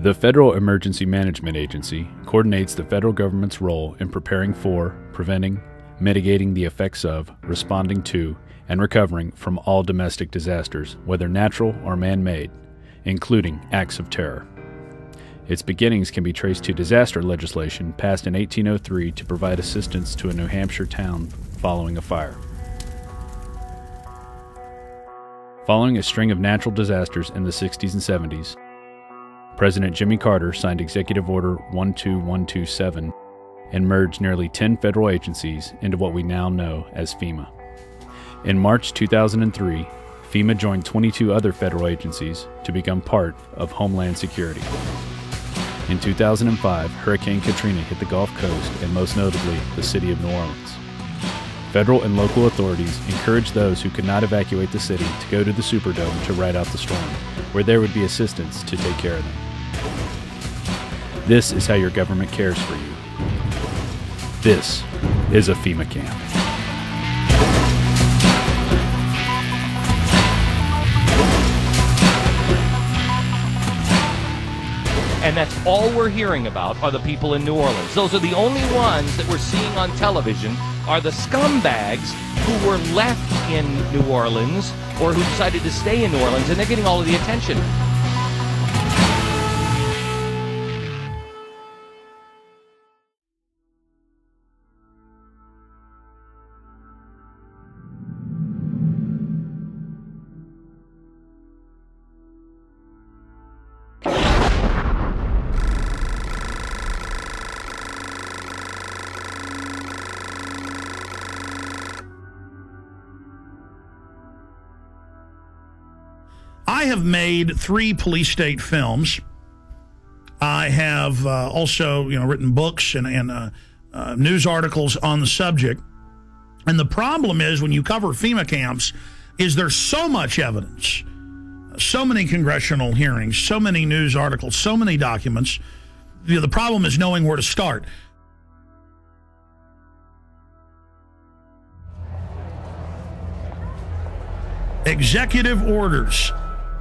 The Federal Emergency Management Agency coordinates the federal government's role in preparing for, preventing, mitigating the effects of, responding to, and recovering from all domestic disasters, whether natural or man-made, including acts of terror. Its beginnings can be traced to disaster legislation passed in 1803 to provide assistance to a New Hampshire town following a fire. Following a string of natural disasters in the 60s and 70s, President Jimmy Carter signed Executive Order 12127 and merged nearly 10 federal agencies into what we now know as FEMA. In March 2003, FEMA joined 22 other federal agencies to become part of Homeland Security. In 2005, Hurricane Katrina hit the Gulf Coast and most notably the city of New Orleans. Federal and local authorities encouraged those who could not evacuate the city to go to the Superdome to ride out the storm, where there would be assistance to take care of them. This is how your government cares for you. This is a FEMA camp. And that's all we're hearing about are the people in New Orleans. Those are the only ones that we're seeing on television are the scumbags who were left in New Orleans or who decided to stay in New Orleans, and they're getting all of the attention. I have made 3 police state films. I have also, written books and news articles on the subject. And the problem is when you cover FEMA camps is there's so much evidence, so many congressional hearings, so many news articles, so many documents. The problem is knowing where to start. Executive orders.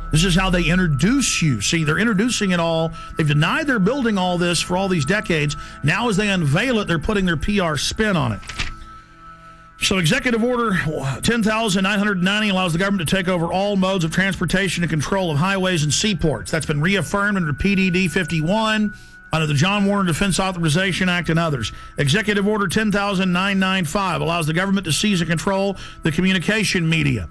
This is how they introduce you. See, they're introducing it all. They've denied they're building all this for all these decades. Now as they unveil it, they're putting their PR spin on it. So Executive Order 10,990 allows the government to take over all modes of transportation and control of highways and seaports. That's been reaffirmed under PDD 51, under the John Warner Defense Authorization Act and others. Executive Order 10,995 allows the government to seize and control the communication media.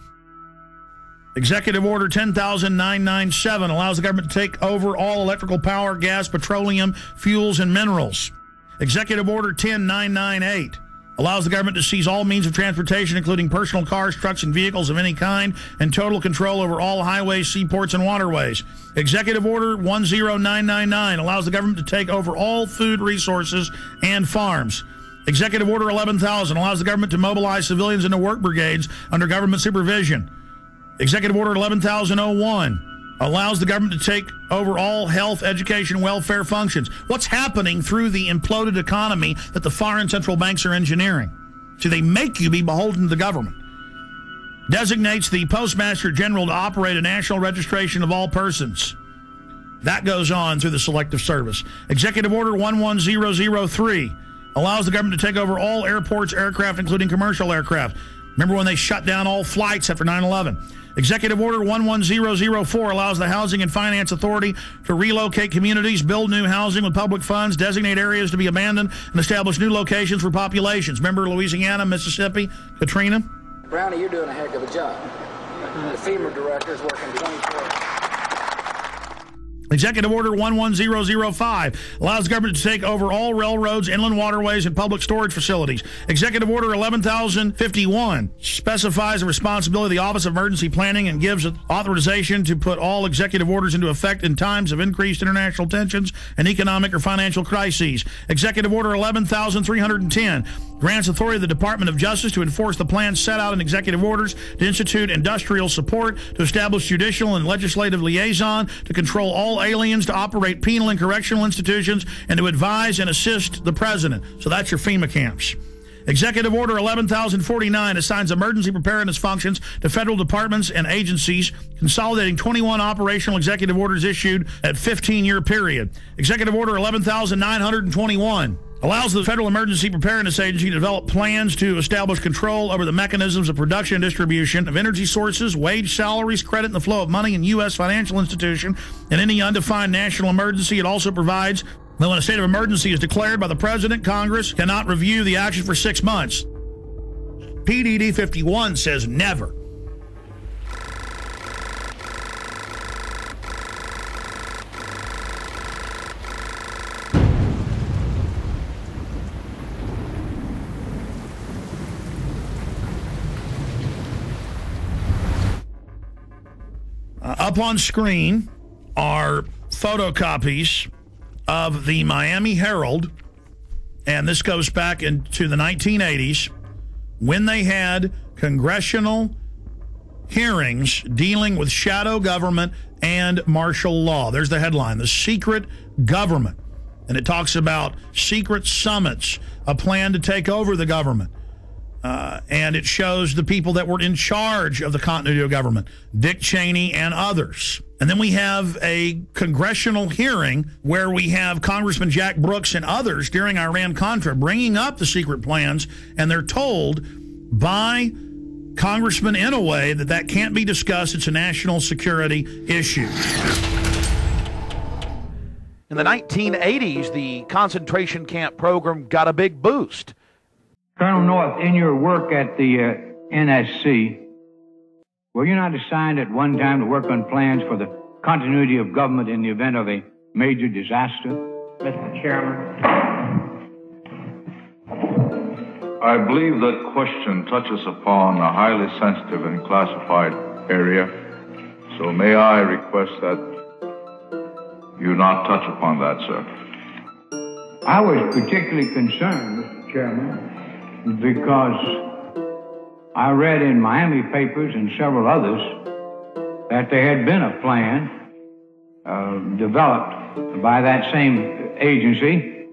Executive Order 10,997 allows the government to take over all electrical power, gas, petroleum, fuels, and minerals. Executive Order 10,998 allows the government to seize all means of transportation, including personal cars, trucks, and vehicles of any kind, and total control over all highways, seaports, and waterways. Executive Order 10999 allows the government to take over all food resources and farms. Executive Order 11,000 allows the government to mobilize civilians into work brigades under government supervision. Executive Order 11,001 allows the government to take over all health, education, welfare functions. What's happening through the imploded economy that the foreign central banks are engineering? See, they make you be beholden to the government. Designates the Postmaster General to operate a national registration of all persons. That goes on through the Selective Service. Executive Order 11003 allows the government to take over all airports, aircraft, including commercial aircraft. Remember when they shut down all flights after 9/11? Executive Order 11004 allows the Housing and Finance Authority to relocate communities, build new housing with public funds, designate areas to be abandoned, and establish new locations for populations. Remember Louisiana, Mississippi, Katrina? Brownie, you're doing a heck of a job. The FEMA director is working 24 hours. Executive Order 11005 allows the government to take over all railroads, inland waterways, and public storage facilities. Executive Order 11,051 specifies the responsibility of the Office of Emergency Planning and gives authorization to put all executive orders into effect in times of increased international tensions and economic or financial crises. Executive Order 11,310 grants authority to the Department of Justice to enforce the plans set out in executive orders, to institute industrial support, to establish judicial and legislative liaison, to control all aliens, to operate penal and correctional institutions, and to advise and assist the president. So that's your FEMA camps. Executive Order 11,049 assigns emergency preparedness functions to federal departments and agencies, consolidating 21 operational executive orders issued at 15-year period. Executive Order 11,921 allows the Federal Emergency Preparedness Agency to develop plans to establish control over the mechanisms of production and distribution of energy sources, wage, salaries, credit, and the flow of money in U.S. financial institution in any undefined national emergency. It also provides that when a state of emergency is declared by the President, Congress cannot review the action for 6 months. PDD 51 says never. Up on screen are photocopies of the Miami Herald, and this goes back into the 1980s when they had congressional hearings dealing with shadow government and martial law. There's the headline, The Secret Government. And it talks about secret summits, a plan to take over the government. And it shows the people that were in charge of the continuity of government, Dick Cheney and others. And then we have a congressional hearing where we have Congressman Jack Brooks and others during Iran-Contra bringing up the secret plans, and they're told by Congressman Inouye that that can't be discussed. It's a national security issue. In the 1980s, the concentration camp program got a big boost. Colonel North, in your work at the NSC, were you not assigned at one time to work on plans for the continuity of government in the event of a major disaster? Mr. Chairman. I believe that question touches upon a highly sensitive and classified area, so may I request that you not touch upon that, sir. I was particularly concerned, Mr. Chairman, because I read in Miami papers and several others that there had been a plan developed by that same agency,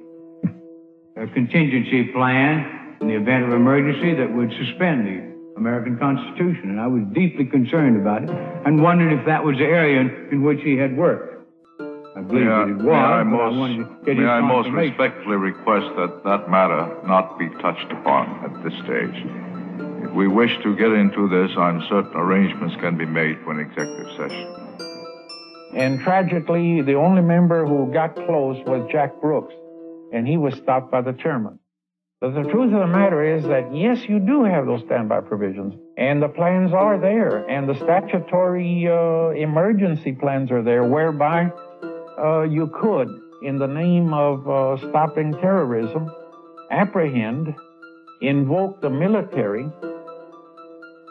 a contingency plan in the event of emergency that would suspend the American Constitution. And I was deeply concerned about it and wondered if that was the area in which he had worked. I believe that it was. May I most respectfully request that that matter not be touched upon at this stage. If we wish to get into this, I'm certain arrangements can be made for an executive session. And tragically, the only member who got close was Jack Brooks, and he was stopped by the chairman. But the truth of the matter is that, yes, you do have those standby provisions, and the plans are there, and the statutory emergency plans are there, whereby you could, in the name of stopping terrorism, apprehend, invoke the military,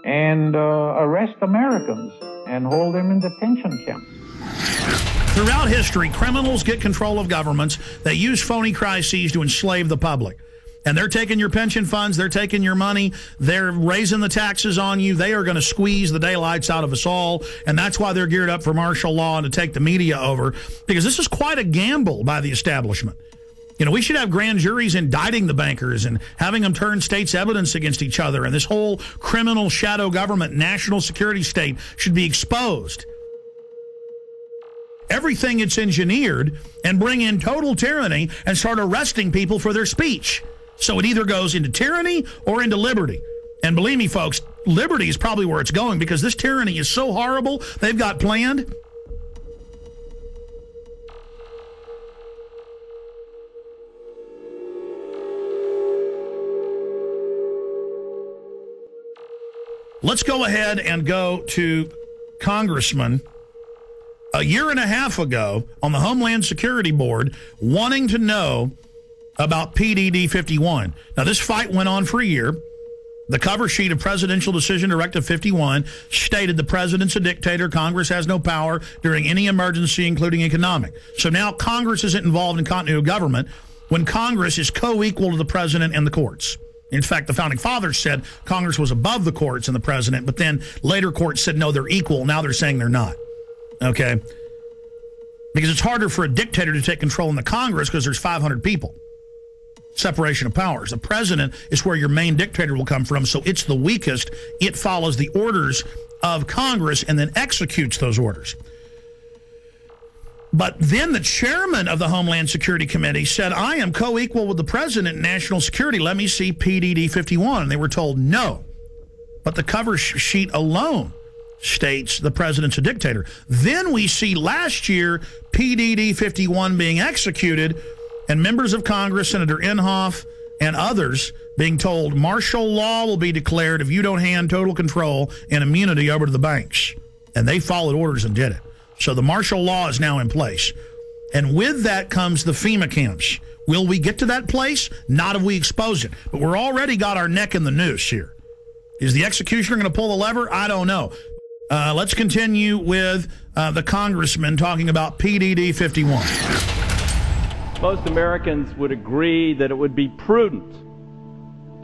and arrest Americans and hold them in detention camps. Throughout history, criminals get control of governments. They use phony crises to enslave the public. And they're taking your pension funds, they're taking your money, they're raising the taxes on you, they are going to squeeze the daylights out of us all, and that's why they're geared up for martial law and to take the media over, because this is quite a gamble by the establishment. You know, we should have grand juries indicting the bankers and having them turn states' evidence against each other, and this whole criminal shadow government, national security state should be exposed. Everything it's engineered, and bring in total tyranny and start arresting people for their speech. So it either goes into tyranny or into liberty. And believe me, folks, liberty is probably where it's going, because this tyranny is so horrible they've got planned. Let's go ahead and go to Congressman a year and a half ago on the Homeland Security Board wanting to know about PDD 51. Now, this fight went on for a year. The cover sheet of Presidential Decision Directive 51 stated the president's a dictator. Congress has no power during any emergency, including economic. So now Congress isn't involved in continuity of government when Congress is co-equal to the president and the courts. In fact, the Founding Fathers said Congress was above the courts and the president, but then later courts said, no, they're equal. Now they're saying they're not. Okay? Because it's harder for a dictator to take control in the Congress because there's 500 people. separation of powers. The president is where your main dictator will come from, so it's the weakest. It follows the orders of Congress and then executes those orders. But then the chairman of the Homeland Security Committee said, I am co-equal with the president in national security. Let me see PDD 51. And they were told no. But the cover sheet alone states the president's a dictator. Then we see last year PDD 51 being executed and members of Congress, Senator Inhofe and others, being told martial law will be declared if you don't hand total control and immunity over to the banks. And they followed orders and did it. So the martial law is now in place. And with that comes the FEMA camps. Will we get to that place? Not if we expose it. But we're already got our neck in the noose here. Is the executioner going to pull the lever? I don't know. Let's continue with the congressman talking about PDD 51. Most Americans would agree that it would be prudent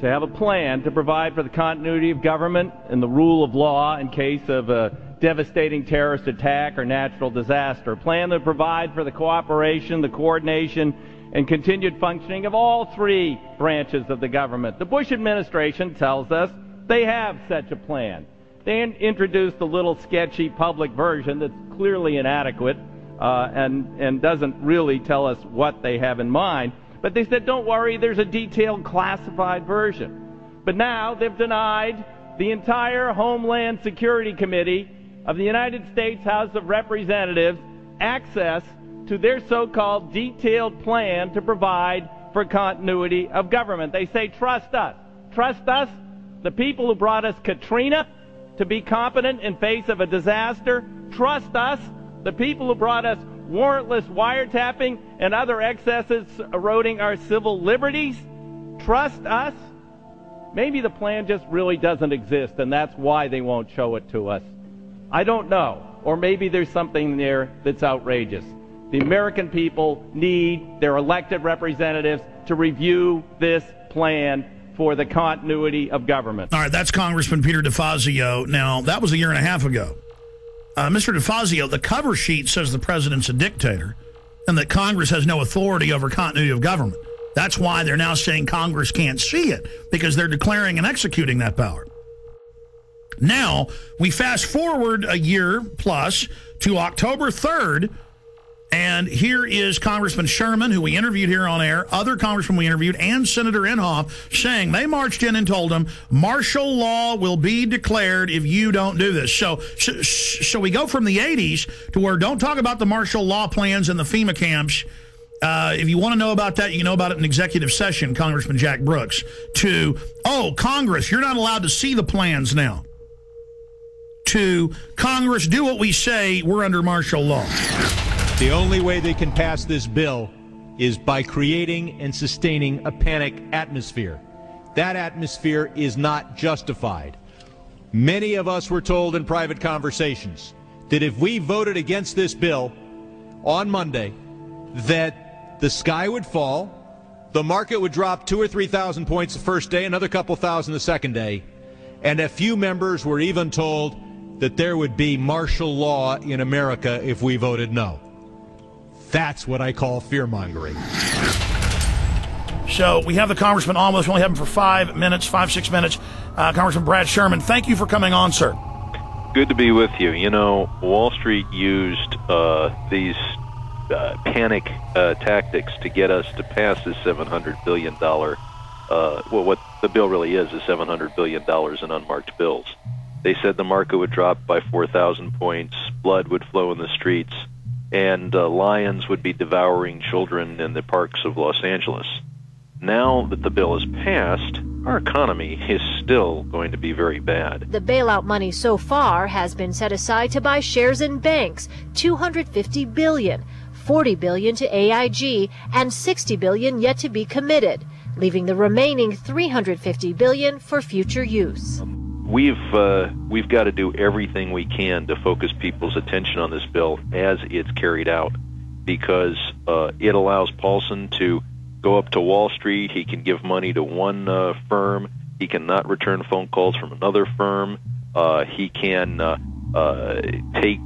to have a plan to provide for the continuity of government and the rule of law in case of a devastating terrorist attack or natural disaster. A plan to provide for the cooperation, the coordination, and continued functioning of all three branches of the government. The Bush administration tells us they have such a plan. They introduced a little sketchy public version that's clearly inadequate and doesn't really tell us what they have in mind. But they said, don't worry, there's a detailed classified version. But now they've denied the entire Homeland Security Committee of the United States House of Representatives access to their so-called detailed plan to provide for continuity of government. They say, trust us. Trust us, the people who brought us Katrina, to be competent in face of a disaster. Trust us, the people who brought us warrantless wiretapping and other excesses eroding our civil liberties. Trust us. Maybe the plan just really doesn't exist, and that's why they won't show it to us. I don't know. Or maybe there's something there that's outrageous. The American people need their elected representatives to review this plan for the continuity of government. All right, that's Congressman Peter DeFazio. Now, that was a year and a half ago. Mr. DeFazio, the cover sheet says the president's a dictator and that Congress has no authority over continuity of government. That's why they're now saying Congress can't see it, because they're declaring and executing that power. Now, we fast forward a year plus to October 3rd, and here is Congressman Sherman, who we interviewed here on air, other congressmen we interviewed, and Senator Inhofe saying they marched in and told them martial law will be declared if you don't do this. So we go from the 80s to where don't talk about the martial law plans and the FEMA camps. If you want to know about that, you can know about it in executive session, Congressman Jack Brooks, to, oh, Congress, you're not allowed to see the plans now. To Congress, do what we say, we're under martial law. The only way they can pass this bill is by creating and sustaining a panic atmosphere. That atmosphere is not justified. Many of us were told in private conversations that if we voted against this bill on Monday, that the sky would fall, the market would drop 2,000 or 3,000 points the first day, another couple thousand the second day, and a few members were even told that there would be martial law in America if we voted no. That's what I call fear-mongering. So we have the congressman on with us. We only have him for 5 minutes, 6 minutes. Congressman Brad Sherman, thank you for coming on, sir. Good to be with you. You know, Wall Street used these panic tactics to get us to pass this $700 billion, well, what the bill really is $700 billion in unmarked bills. They said the market would drop by 4,000 points, blood would flow in the streets, and lions would be devouring children in the parks of Los Angeles. Now that the bill is passed, our economy is still going to be very bad. The bailout money so far has been set aside to buy shares in banks, $250 billion, $40 billion to AIG, and $60 billion yet to be committed, leaving the remaining $350 billion for future use. We've got to do everything we can to focus people's attention on this bill as it's carried out, because it allows Paulson to go up to Wall Street. He can give money to one firm. He cannot return phone calls from another firm. He can take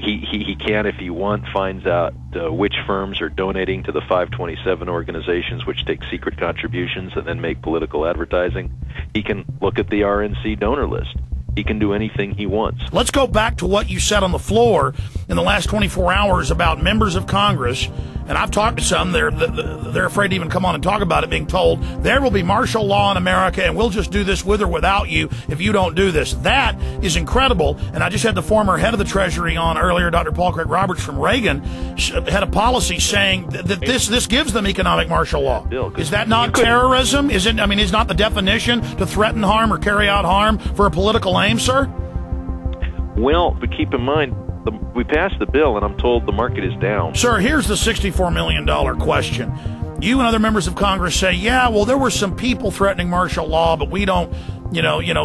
He can, if he wants, finds out which firms are donating to the 527 organizations, which take secret contributions and then make political advertising. He can look at the RNC donor list. He can do anything he wants. Let's go back to what you said on the floor in the last 24 hours about members of Congress. And I've talked to some. They're afraid to even come on and talk about it, being told there will be martial law in America and we'll just do this with or without you if you don't do this. That is incredible. And I just had the former head of the Treasury on earlier, Dr. Paul Craig Roberts from Reagan, had a policy saying that this gives them economic martial law. Is that not terrorism? Is not the definition to threaten harm or carry out harm for a political aim, sir? Well, but keep in mind, we passed the bill, and I'm told the market is down. Sir, here's the $64 million question. You and other members of Congress say, yeah, well, there were some people threatening martial law, but we don't,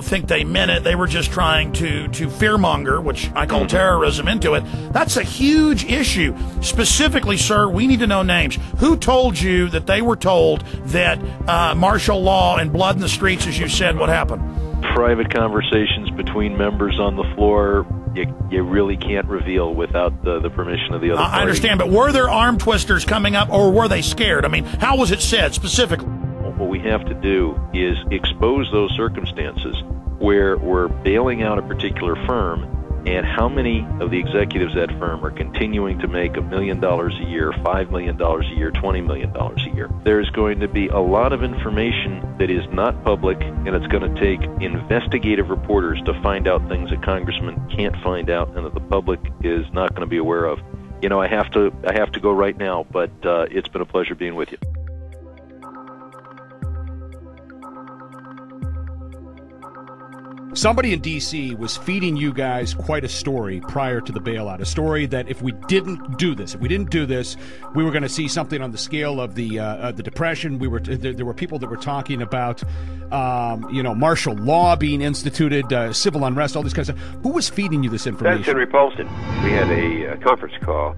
think they meant it. They were just trying to fearmonger, which I call terrorism, into it. That's a huge issue. Specifically, sir, we need to know names. Who told you that they were told that martial law and blood in the streets, as you said, would happen? Private conversations between members on the floor, you really can't reveal without the permission of the other party. I understand, but were there arm twisters coming up, or were they scared? I mean, how was it said specifically? What we have to do is expose those circumstances where we're bailing out a particular firm, and how many of the executives at that firm are continuing to make $1 million a year, $5 million a year, $20 million a year. There's going to be a lot of information that is not public, and it's going to take investigative reporters to find out things that congressmen can't find out and that the public is not going to be aware of. I have to go right now, but it's been a pleasure being with you. Somebody in D.C. was feeding you guys quite a story prior to the bailout, a story that if we didn't do this, we were going to see something on the scale of the Depression. There were people that were talking about, martial law being instituted, civil unrest, all this kind of stuff. Who was feeding you this information? That's Henry Paulson. We had a conference call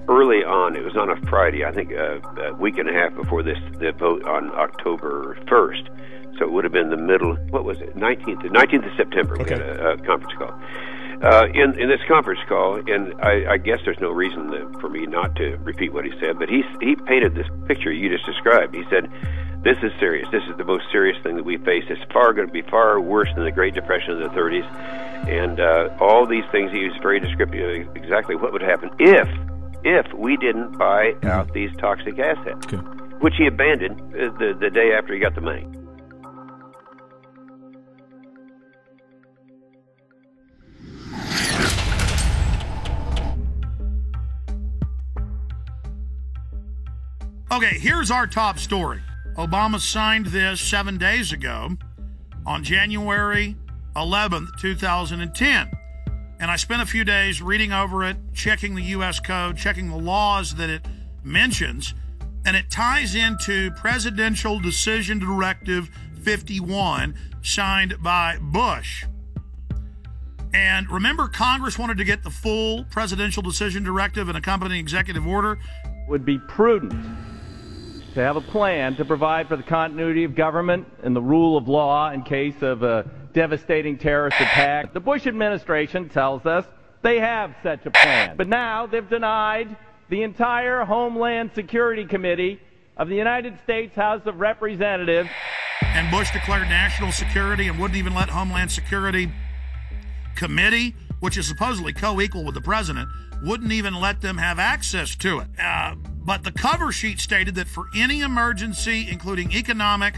early on. It was on a Friday, I think a week and a half before the vote on October 1st. So it would have been the middle, what was it, 19th of September, okay. We had a conference call. In this conference call, and I guess there's no reason for me not to repeat what he said, but he painted this picture you just described. He said, this is serious. This is the most serious thing that we face. It's going to be far worse than the Great Depression of the 30s. And all these things, he was very descriptive of exactly what would happen if we didn't buy out these toxic assets, okay. Which he abandoned the day after he got the money. Okay, here's our top story. Obama signed this 7 days ago on January 11th, 2010. And I spent a few days reading over it, checking the U.S. Code, checking the laws that it mentions, and it ties into Presidential Decision Directive 51 signed by Bush. And remember, Congress wanted to get the full Presidential Decision Directive and accompanying executive order. Would be prudent to have a plan to provide for the continuity of government and the rule of law in case of a devastating terrorist attack. The Bush administration tells us they have such a plan. But now they've denied the entire Homeland Security Committee of the United States House of Representatives. And Bush declared national security and wouldn't even let Homeland Security Committee, which is supposedly co-equal with the president, wouldn't even let them have access to it. But the cover sheet stated that for any emergency, including economic,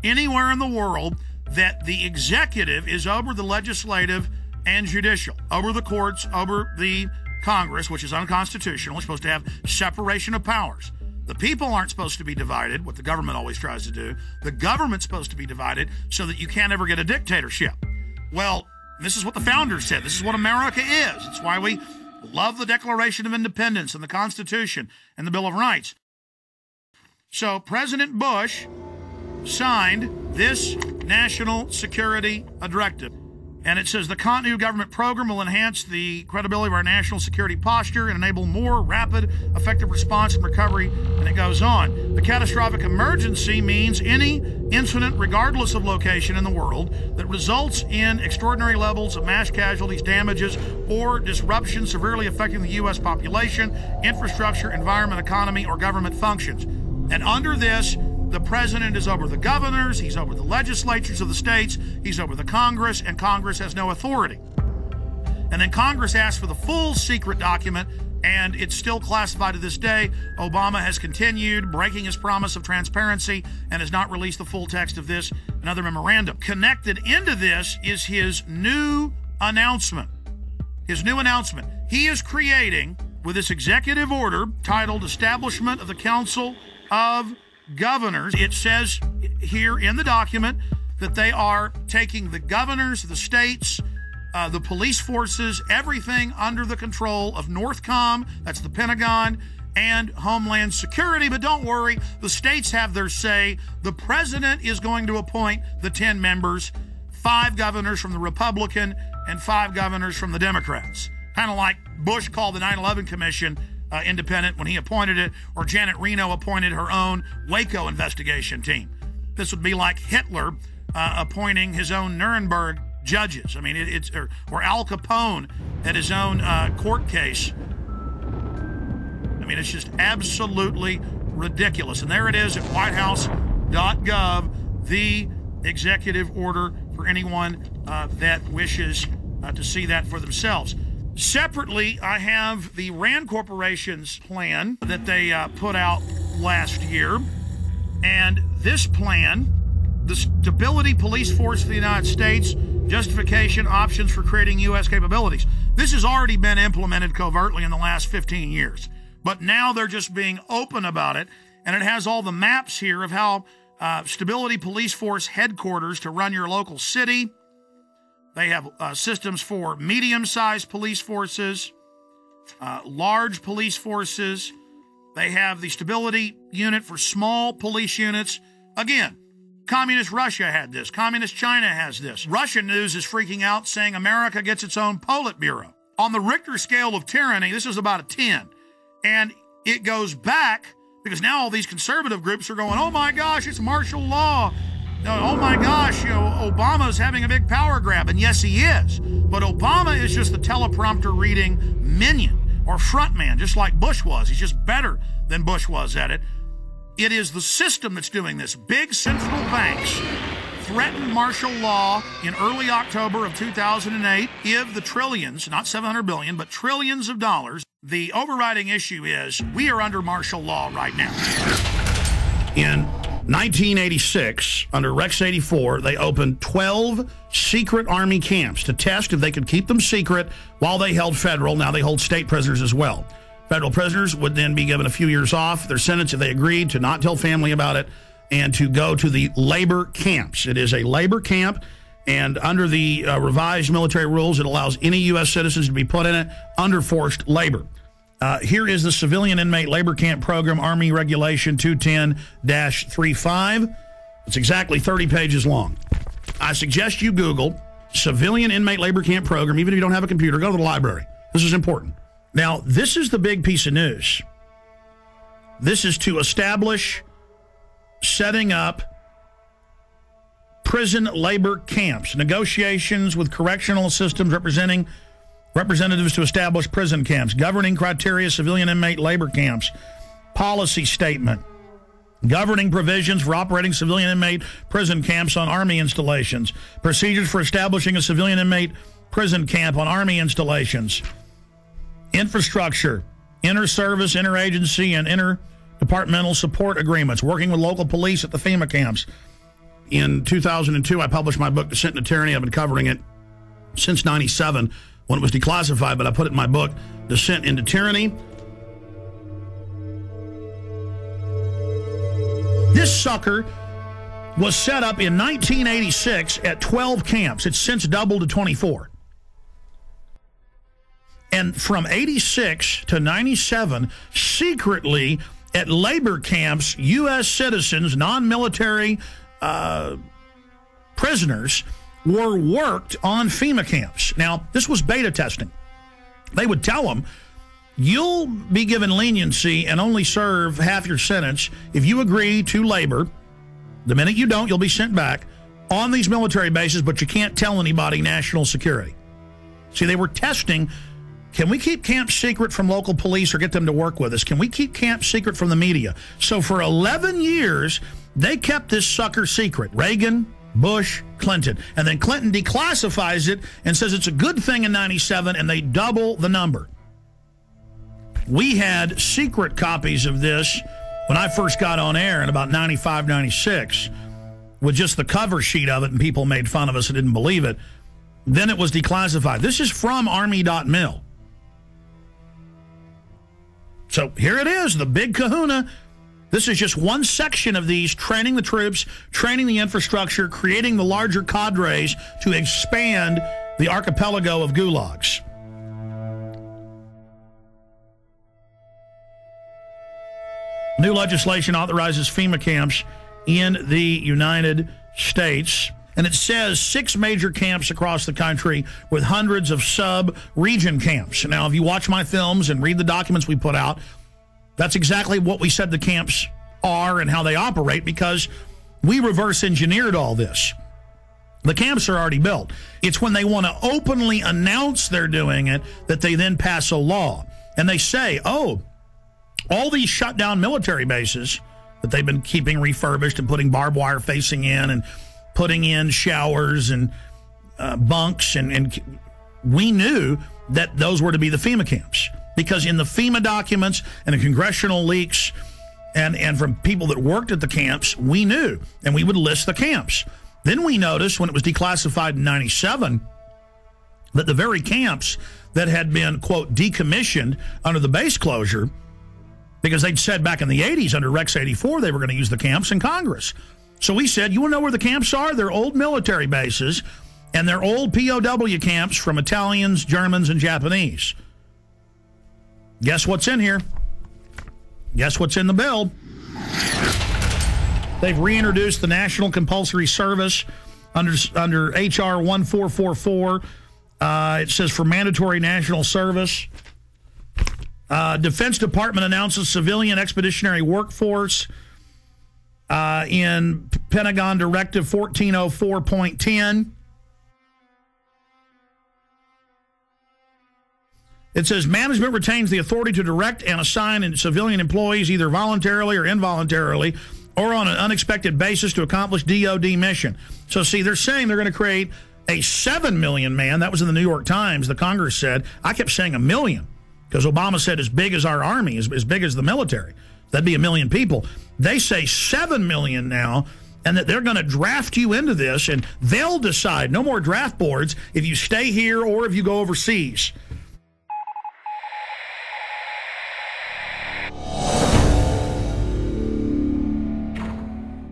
anywhere in the world, that the executive is over the legislative and judicial, over the courts, over the Congress, which is unconstitutional. It's supposed to have separation of powers. The people aren't supposed to be divided, what the government always tries to do. The government's supposed to be divided so that you can't ever get a dictatorship. Well, this is what the founders said. This is what America is. It's why we love the Declaration of Independence and the Constitution and the Bill of Rights. So President Bush signed this national security directive. And it says the continuity of government program will enhance the credibility of our national security posture and enable more rapid, effective response and recovery. And it goes on. The catastrophic emergency means any incident, regardless of location in the world, that results in extraordinary levels of mass casualties, damages, or disruption severely affecting the U.S. population, infrastructure, environment, economy, or government functions. And under this, the president is over the governors, he's over the legislatures of the states, he's over the Congress, and Congress has no authority. And then Congress asked for the full secret document, and it's still classified to this day. Obama has continued breaking his promise of transparency and has not released the full text of this and other memorandum. Connected into this is his new announcement. His new announcement. He is creating, with this executive order titled Establishment of the Council of Governors, it says here in the document that they are taking the governors, the states, the police forces, everything under the control of NORTHCOM, that's the Pentagon, and Homeland Security. But don't worry, the states have their say. The president is going to appoint the 10 members, 5 governors from the Republican and 5 governors from the Democrats. Kind of like Bush called the 9/11 Commission independent when he appointed it, or Janet Reno appointed her own Waco investigation team. This would be like Hitler appointing his own Nuremberg judges. I mean, or Al Capone at his own court case. I mean, it's just absolutely ridiculous. And there it is at whitehouse.gov, the executive order for anyone that wishes to see that for themselves. Separately, I have the Rand Corporation's plan that they put out last year. And this plan, the Stability Police Force of the United States, justification, options for creating U.S. capabilities. This has already been implemented covertly in the last 15 years. But now they're just being open about it. And it has all the maps here of how Stability Police Force headquarters to run your local city. They have systems for medium-sized police forces, large police forces. They have the stability unit for small police units. Again, Communist Russia had this. Communist China has this. Russian news is freaking out, saying America gets its own Politburo. On the Richter scale of tyranny, this is about a 10. And it goes back, because now all these conservative groups are going, oh my gosh, it's martial law. Oh my gosh, Obama's having a big power grab. And yes, he is. But Obama is just the teleprompter reading minion or frontman, just like Bush was. He's just better than Bush was at it. It is the system that's doing this. Big central banks threatened martial law in early October of 2008. Give the trillions, not 700 billion, but trillions of dollars. The overriding issue is we are under martial law right now. In 1986, under Rex 84, they opened 12 secret Army camps to test if they could keep them secret while they held federal. Now they hold state prisoners as well. Federal prisoners would then be given a few years off their sentence if they agreed to not tell family about it and to go to the labor camps. It is a labor camp, and under the revised military rules, it allows any U.S. citizens to be put in it under forced labor. Here is the Civilian Inmate Labor Camp Program, Army Regulation 210-35. It's exactly 30 pages long. I suggest you Google Civilian Inmate Labor Camp Program. Even if you don't have a computer, go to the library. This is important. Now, this is the big piece of news. This is to establish setting up prison labor camps, negotiations with correctional systems representatives to establish prison camps, governing criteria, civilian inmate labor camps, policy statement, governing provisions for operating civilian inmate prison camps on Army installations, procedures for establishing a civilian inmate prison camp on Army installations, infrastructure, inter-service, interagency, and interdepartmental support agreements, working with local police at the FEMA camps. In 2002, I published my book, Descent into Tyranny. I've been covering it since 97. When it was declassified, but I put it in my book, Descent into Tyranny. This sucker was set up in 1986 at 12 camps. It's since doubled to 24. And from 86 to 97, secretly at labor camps, U.S. citizens, non-military prisoners, were worked on FEMA camps. Now, this was beta testing. They would tell them, you'll be given leniency and only serve half your sentence if you agree to labor. The minute you don't, you'll be sent back on these military bases, but you can't tell anybody national security. See, they were testing, can we keep camp secret from local police or get them to work with us? Can we keep camp secret from the media? So for 11 years, they kept this sucker secret. Reagan, Bush, Clinton. And then Clinton declassifies it and says it's a good thing in 97, and they double the number. We had secret copies of this when I first got on air in about 95, 96, with just the cover sheet of it, and people made fun of us and didn't believe it. Then it was declassified. This is from Army.mil. So here it is, the big kahuna. This is just one section of these, training the troops, training the infrastructure, creating the larger cadres to expand the archipelago of gulags. New legislation authorizes FEMA camps in the United States. And it says 6 major camps across the country with hundreds of sub-region camps. Now, if you watch my films and read the documents we put out, that's exactly what we said the camps are and how they operate, because we reverse engineered all this. The camps are already built. It's when they want to openly announce they're doing it that they then pass a law. And they say, oh, all these shut down military bases that they've been keeping refurbished and putting barbed wire facing in and putting in showers and bunks, and we knew that those were to be the FEMA camps, because in the FEMA documents and the congressional leaks and from people that worked at the camps, we knew, and we would list the camps. Then we noticed when it was declassified in 97 that the very camps that had been, quote, decommissioned under the base closure, because they'd said back in the 80s under Rex 84 they were going to use the camps in Congress. So we said, you want to know where the camps are? They're old military bases, and they're old POW camps from Italians, Germans, and Japanese. Guess what's in here? Guess what's in the bill? They've reintroduced the National Compulsory Service under H.R. 1444. It says for mandatory national service. Defense Department announces civilian expeditionary workforce in Pentagon Directive 1404.10. It says management retains the authority to direct and assign civilian employees either voluntarily or involuntarily or on an unexpected basis to accomplish DOD mission. So, see, they're saying they're going to create a 7 million man. That was in the New York Times. The Congress said. I kept saying 1 million because Obama said as big as our army, as big as the military. That'd be 1 million people. They say 7 million now, and that they're going to draft you into this, and they'll decide, no more draft boards, if you stay here or if you go overseas.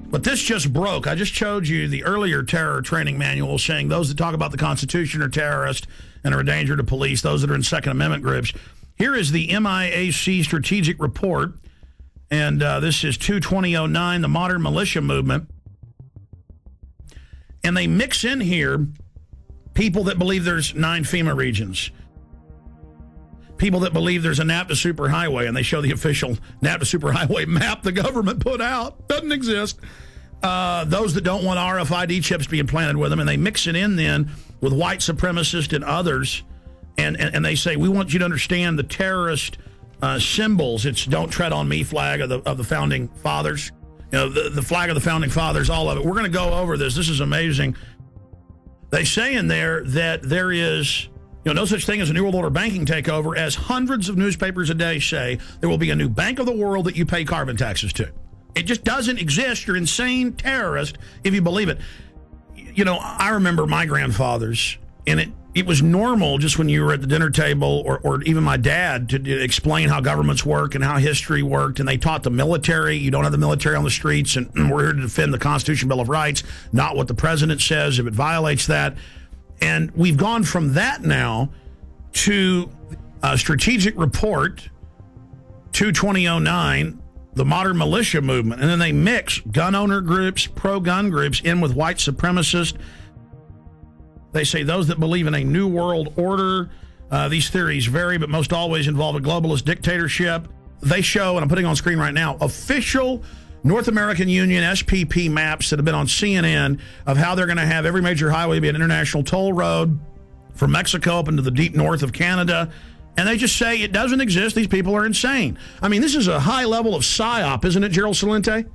But this just broke. I just showed you the earlier terror training manual saying those that talk about the Constitution are terrorists and are a danger to police, those that are in Second Amendment groups. Here is the MIAC strategic report, and this is 2/2009, the modern militia movement. And they mix in here people that believe there's 9 FEMA regions, people that believe there's a NAFTA superhighway, and they show the official NAFTA superhighway map the government put out. Doesn't exist. Those that don't want RFID chips being planted with them, and they mix it in then with white supremacists and others, and they say, we want you to understand the terrorist symbols. It's don't tread on me flag of the Founding Fathers. You know, the flag of the Founding Fathers, all of it. We're going to go over this. This is amazing. They say in there that there is, no such thing as a New World Order banking takeover, as hundreds of newspapers a day say there will be a new bank of the world that you pay carbon taxes to. It just doesn't exist. You're insane terrorist if you believe it. I remember my grandfathers, and it was normal just when you were at the dinner table, or even my dad, to explain how governments work and how history worked, and they taught the military. You don't have the military on the streets, and we're here to defend the Constitution, Bill of Rights, not what the president says if it violates that. And we've gone from that now to a strategic report, 2/2009, the modern militia movement. And then they mix gun owner groups, pro-gun groups in with white supremacists. They say those that believe in a new world order, these theories vary, but most always involve a globalist dictatorship. They show, and I'm putting on screen right now, official North American Union SPP maps that have been on CNN of how they're going to have every major highway be an international toll road from Mexico up into the deep north of Canada. And they just say it doesn't exist. These people are insane. I mean, this is a high level of psyop, isn't it, Gerald Celente?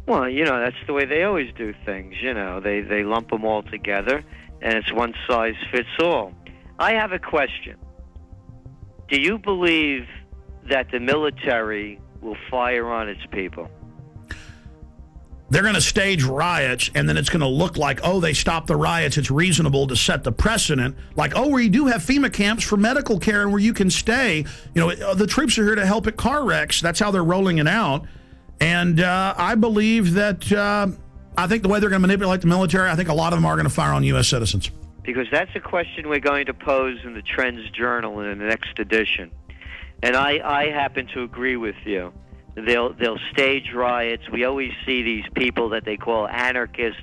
Well, you know, that's the way they always do things. You know, they lump them all together, and it's one size fits all. I have a question. Do you believe that the military will fire on its people? They're going to stage riots, and then it's going to look like, oh, they stopped the riots. It's reasonable to set the precedent. Like, oh, we do have FEMA camps for medical care and where you can stay. You know, the troops are here to help at car wrecks. That's how they're rolling it out. And I believe that, I think the way they're going to manipulate the military, I think a lot of them are going to fire on U.S. citizens. Because that's a question we're going to pose in the Trends Journal in the next edition. And I happen to agree with you. They'll stage riots. We always see these people that they call anarchists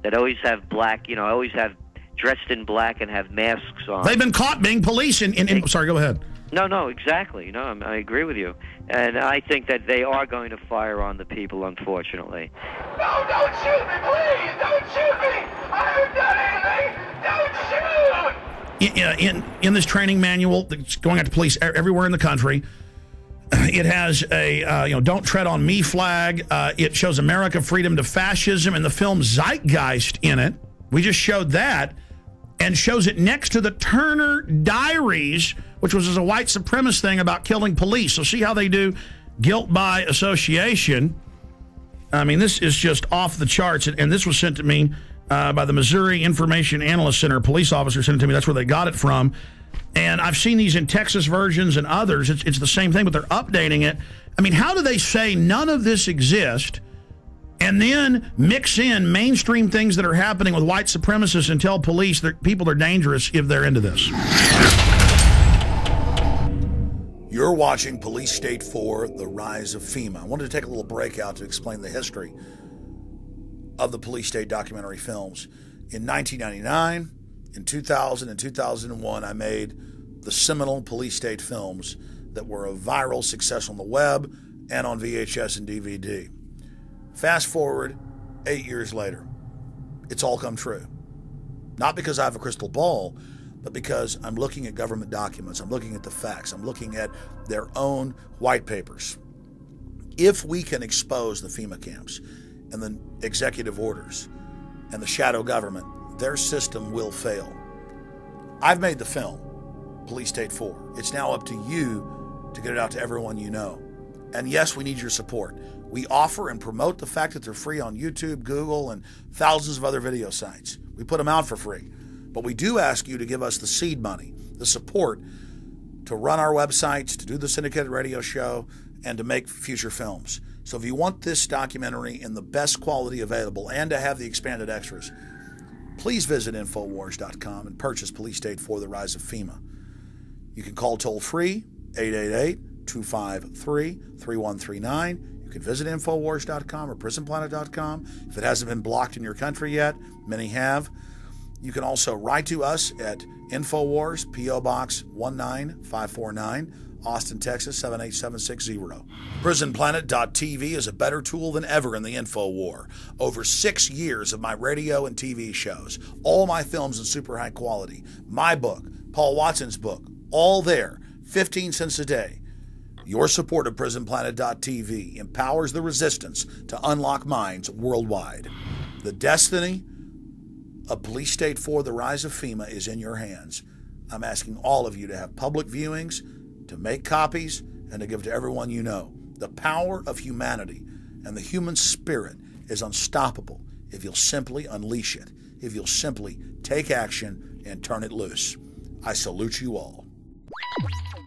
that always have black, you know, always have dressed in black and have masks on. They've been caught being police sorry, go ahead. No, exactly. No, I agree with you. And I think that they are going to fire on the people, unfortunately. No, don't shoot me, please! Don't shoot me! I haven't done anything! Don't shoot! In this training manual that's going out to police everywhere in the country, it has a, don't tread on me flag. It shows America, freedom to fascism, and the film Zeitgeist in it. We just showed that, and shows it next to the Turner Diaries, which was a white supremacist thing about killing police. So see how they do guilt by association. I mean, this is just off the charts, and this was sent to me by the Missouri Information Analyst Center. A police officer sent it to me. That's where they got it from. And I've seen these in Texas versions and others. It's the same thing, but they're updating it. I mean, how do they say none of this exists and then mix in mainstream things that are happening with white supremacists and tell police that people are dangerous if they're into this? You're watching Police State 4, The Rise of FEMA. I wanted to take a little break out to explain the history of the Police State documentary films. In 1999, in 2000 and 2001, I made the seminal Police State films that were a viral success on the web and on VHS and DVD. Fast forward 8 years later, it's all come true. Not because I have a crystal ball, but because I'm looking at government documents, I'm looking at the facts, I'm looking at their own white papers. If we can expose the FEMA camps and the executive orders and the shadow government, their system will fail. I've made the film, Police State 4. It's now up to you to get it out to everyone you know. And yes, we need your support. We offer and promote the fact that they're free on YouTube, Google, and thousands of other video sites. We put them out for free. But we do ask you to give us the seed money, the support to run our websites, to do the syndicated radio show, and to make future films. So if you want this documentary in the best quality available and to have the expanded extras, please visit Infowars.com and purchase Police State 4, The Rise of FEMA. You can call toll-free, 888-253-3139. You can visit Infowars.com or PrisonPlanet.com. If it hasn't been blocked in your country yet, many have. You can also write to us at Infowars, P.O. Box 19549, Austin, Texas 78760. PrisonPlanet.tv is a better tool than ever in the info war. Over 6 years of my radio and TV shows, all my films in super high quality, my book, Paul Watson's book, all there, 15 cents a day. Your support of PrisonPlanet.tv empowers the resistance to unlock minds worldwide. The destiny of Police State 4, The Rise of FEMA is in your hands. I'm asking all of you to have public viewings, to make copies, and to give to everyone you know. The power of humanity and the human spirit is unstoppable if you'll simply unleash it, if you'll simply take action and turn it loose. I salute you all.